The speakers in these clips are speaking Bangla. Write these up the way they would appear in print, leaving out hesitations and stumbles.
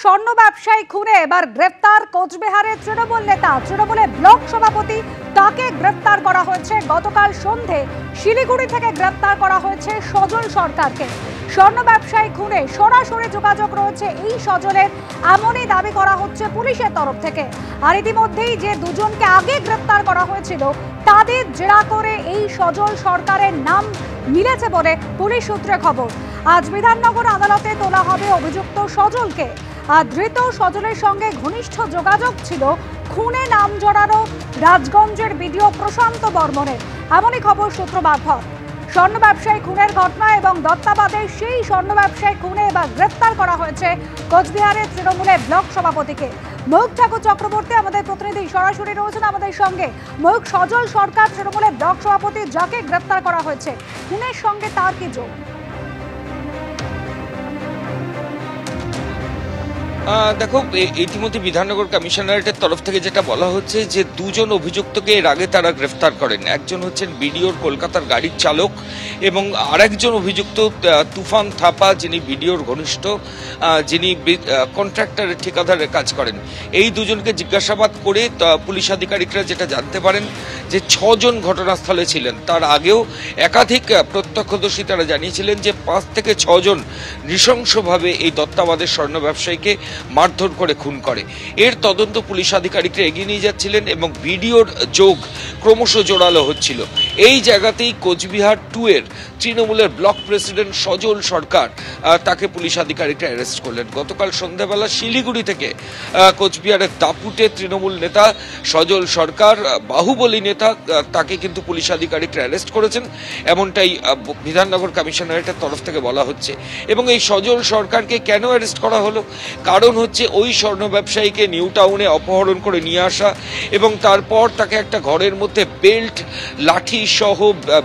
স্বর্ণ ব্যবসায়ী খুনে এবার গ্রেফতার কোচবিহারের তৃণমূল নেতা, তৃণমূলের ব্লক সভাপতি, তাকে গ্রেফতার করা হয়েছে। গতকাল সন্ধে শিলিগুড়ি থেকে গ্রেফতার করা হয়েছে সজল সরকারকে। স্বর্ণ ব্যবসায়ী খুনে সরাসরি যোগাযোগ রয়েছে এই সজলের, এমনই দাবি করা হচ্ছে পুলিশের তরফ থেকে। আর ইতিমধ্যেই যে দুজনকে আগে গ্রেফতার করা হয়েছিল তাদের জেরা করে এই সজল সরকারের নাম মিলেছে বলে পুলিশ সূত্রে খবর। আজ বিধাননগর আদালতে তোলা হবে অভিযুক্ত সজলকে। আর ধৃত সজলের সঙ্গে ঘনিষ্ঠ যোগাযোগ ছিল খুনে নাম জড়ানো রাজগঞ্জের বিডিও প্রশান্ত বর্মনের, এমনই খবর সূত্র মারফত। স্বর্ণ ব্যবসায়ী খুনের ঘটনা এবং দত্তাবাদে সেই স্বর্ণ ব্যবসায়ী খুনে এবার গ্রেফতার করা হয়েছে কোচবিহারের তৃণমূলের ব্লক সভাপতিকে। ময়ূক ঠাকুর চক্রবর্তী আমাদের প্রতিনিধি সরাসরি রয়েছেন আমাদের সঙ্গে। ময়ূক, সজল সরকার তৃণমূলের ব্লক সভাপতি যাকে গ্রেফতার করা হয়েছে, খুনের সঙ্গে তার কি যোগ? দেখো, ইতিমধ্যে বিধাননগর কমিশনারেটের তরফ থেকে যেটা বলা হচ্ছে যে দুজন অভিযুক্তকে এর আগে তারা গ্রেফতার করেন। একজন হচ্ছেন বিডিওর কলকাতার গাড়ির চালক এবং আরেকজন অভিযুক্ত তুফান থাপা, যিনি বিডিওর ঘনিষ্ঠ, যিনি কন্ট্রাক্টরের ঠিকাদারের কাজ করেন। এই দুজনকে জিজ্ঞাসাবাদ করে পুলিশ আধিকারিকরা যেটা জানতে পারেন যে 6 জন ঘটনাস্থলে ছিলেন। তার আগেও একাধিক প্রত্যক্ষদর্শী তারা জানিয়েছিলেন যে 5 থেকে 6 জন নৃশংসভাবে এই দত্তাবাদের স্বর্ণ ব্যবসায়ীকে মারধর করে খুন করে। এর তদন্ত পুলিশ আধিকারিকরা এগিয়ে নিয়ে যাচ্ছিলেন এবং ভিডিওর যোগ ক্রমশ জোরালো হচ্ছিল। এই জায়গাতেই কোচবিহার 2 এর তৃণমূলের ব্লক প্রেসিডেন্ট সজল সরকার, তাকে পুলিশ আধিকারিকরা অ্যারেস্ট করলেন। গতকাল সন্ধ্যাবেলা শিলিগুড়ি থেকে কোচবিহারের দাপুটে তৃণমূল নেতা সজল সরকার, বাহুবলী নেতা, তাকে কিন্তু পুলিশ আধিকারিকরা অ্যারেস্ট করেছেন, এমনটাই বিধাননগর কমিশনারেটের তরফ থেকে বলা হচ্ছে। এবং এই সজল সরকারকে কেন অ্যারেস্ট করা হলো? কারণ হচ্ছে ওই স্বর্ণ ব্যবসায়ীকে নিউ টাউনে অপহরণ করে নিয়ে আসা এবং তারপর তাকে একটা ঘরের মধ্যে বেল্ট, লাঠি সহ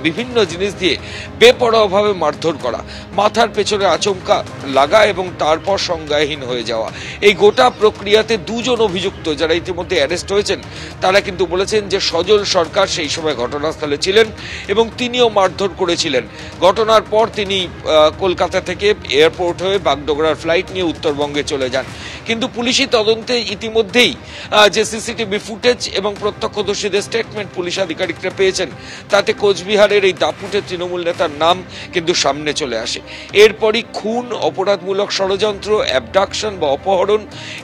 বিভিন্ন জিনিস দিয়ে বেপরোয়াভাবে মারধর করা, মাথার পেছনে আচমকা লাগা এবং তারপর সংজ্ঞাহীন হয়ে যাওয়া। এই গোটা প্রক্রিয়াতে দুজন অভিযুক্ত যারা ইতিমধ্যে অ্যারেস্ট হয়েছেন তারা কিন্তু বলেছেন যে সজল সরকার সেই সময় ঘটনাস্থলে ছিলেন এবং তিনিও মারধর করেছিলেন। ঘটনার পর তিনি কলকাতা থেকে এয়ারপোর্ট হয়ে বাগডোগরার ফ্লাইট নিয়ে উত্তরবঙ্গে চলে যান। কিন্তু পুলিশি তদন্তে ইতিমধ্যেই যে সিসিটিভি ফুটেজ এবং প্রত্যক্ষদর্শীদের স্টেটমেন্ট পুলিশ আধিকারিকরা পেয়েছেন, তাতে কোচবিহারের এই দাপুটে তৃণমূল নেতার নাম কিন্তু সামনে চলে আসে। এরপরই খুন, অপরাধমূলক ষড়যন্ত্র, অ্যাবডাকশন বা অপহরণ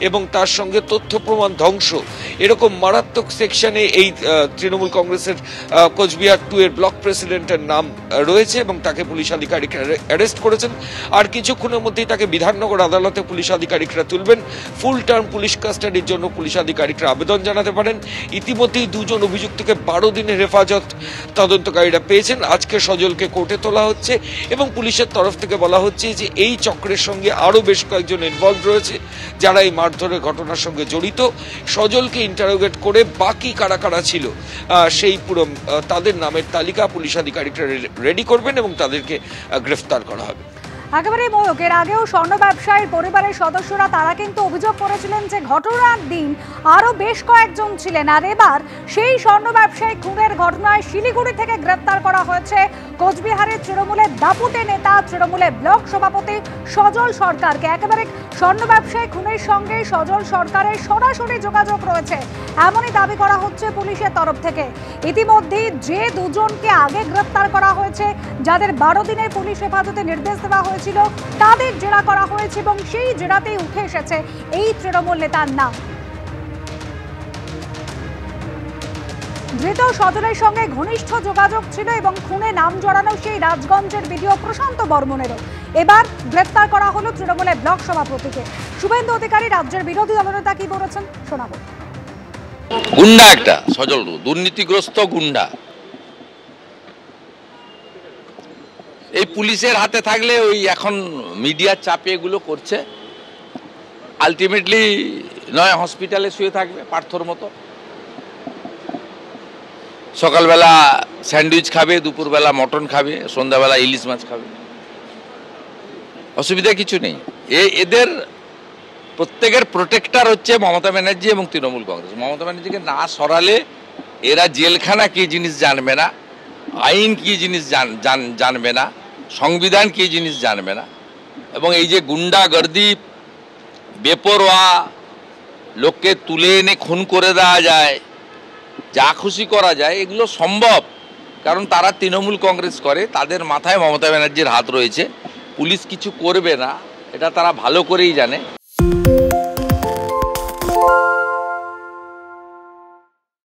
এবং তার সঙ্গে তথ্য প্রমাণ ধ্বংস, এরকম মারাত্মক সেকশনে এই তৃণমূল কংগ্রেসের কোচবিহার 2 এর ব্লক প্রেসিডেন্টের নাম রয়েছে এবং তাকে পুলিশ আধিকারিকরা অ্যারেস্ট করেছেন। আর কিছুক্ষণের মধ্যেই তাকে বিধাননগর আদালতে পুলিশ আধিকারিকরা তুলবেন। ফুল টার্ম পুলিশ কাস্টাডির জন্য পুলিশ আধিকারিকরা আবেদন জানাতে পারেন। ইতিমধ্যেই দুজন অভিযুক্তকে 12 দিনের হেফাজত তদন্তকারীরা পেয়েছেন। আজকে সজলকে কোর্টে তোলা হচ্ছে এবং পুলিশের তরফ থেকে বলা হচ্ছে যে এই চক্রের সঙ্গে আরও বেশ কয়েকজন ইনভলভ রয়েছে যারা এই মারধরের ঘটনার সঙ্গে জড়িত। সজলকে ইন্টারোগেট করে বাকি কারা কারা ছিল সেই পুরো তাদের নামের তালিকা পুলিশ আধিকারিকরা রেডি করবেন এবং তাদেরকে গ্রেফতার করা হবে। একেবারে ময়ূক, এর আগেও স্বর্ণ ব্যবসায়ীর পরিবারের সদস্যরা তারা কিন্তু অভিযোগ করেছিলেন যে ঘটনার দিন আরো বেশ কয়েকজন ছিলেন। আর এবার সেই স্বর্ণ ব্যবসায়ী খুনের ঘটনায় শিলিগুড়ি থেকে গ্রেফতার করা হয়েছে কোচবিহারের তৃণমূলের দাপুটে নেতা, তৃণমূলের ব্লক সভাপতি সজল সরকারকে। একেবারে স্বর্ণ ব্যবসায়ী খুনের সঙ্গে সজল সরকারের সরাসরি যোগাযোগ রয়েছে, এমনই দাবি করা হচ্ছে পুলিশের তরফ থেকে। ইতিমধ্যেই যে দুজনকে আগে গ্রেফতার করা হয়েছে, যাদের 12 দিনের পুলিশ হেফাজতে নির্দেশ দেওয়া হয়েছিল, তাদের জেরা করা হয়েছে এবং সেই জেরাতেই উঠে এসেছে এই তৃণমূল নেতার নাম। ধৃত সজলের সঙ্গে ঘনিষ্ঠ যোগাযোগ ছিল এবং খুনে নাম জড়ানো সেই রাজগঞ্জের বিডিও প্রশান্ত বর্মনেরও। এবার গ্রেফতার করা হলো তৃণমূলের ব্লক সভাপতিকে। শুভেন্দু অধিকারী রাজ্যের বিরোধী দলনেতা কি বলেছেন শোনাবো। গুন্ডা একটা সজল, দুর্নীতিগ্রস্ত গুন্ডা। এই পুলিশের হাতে থাকলে ওই এখন মিডিয়ার চাপে এগুলো করছে। আলটিমেটলি নয় হসপিটালে শুয়ে থাকবে পার্থর মতো, সকালবেলা স্যান্ডউইচ খাবে, দুপুরবেলা মটন খাবে, সন্ধ্যাবেলা ইলিশ মাছ খাবে, অসুবিধা কিছু নেই। এদের প্রত্যেকের প্রোটেক্টর হচ্ছে মমতা ব্যানার্জি এবং তৃণমূল কংগ্রেস। মমতা ব্যানার্জিকে না সরালে এরা জেলখানা কি জিনিস জানবে না, আইন কি জিনিস জানবে না, সংবিধান কি জিনিস জানবে না। এবং এই যে গুন্ডাগর্দি বেপরোয়া, লোককে তুলে এনে খুন করে দেওয়া যায়, যা খুশি করা যায়, এগুলো সম্ভব। কারণ তারা তৃণমূল কংগ্রেস করে, তাদের মাথায় মমতা ব্যানার্জির হাত রয়েছে। পুলিশ কিছু করবে না, এটা তারা ভালো করেই জানে।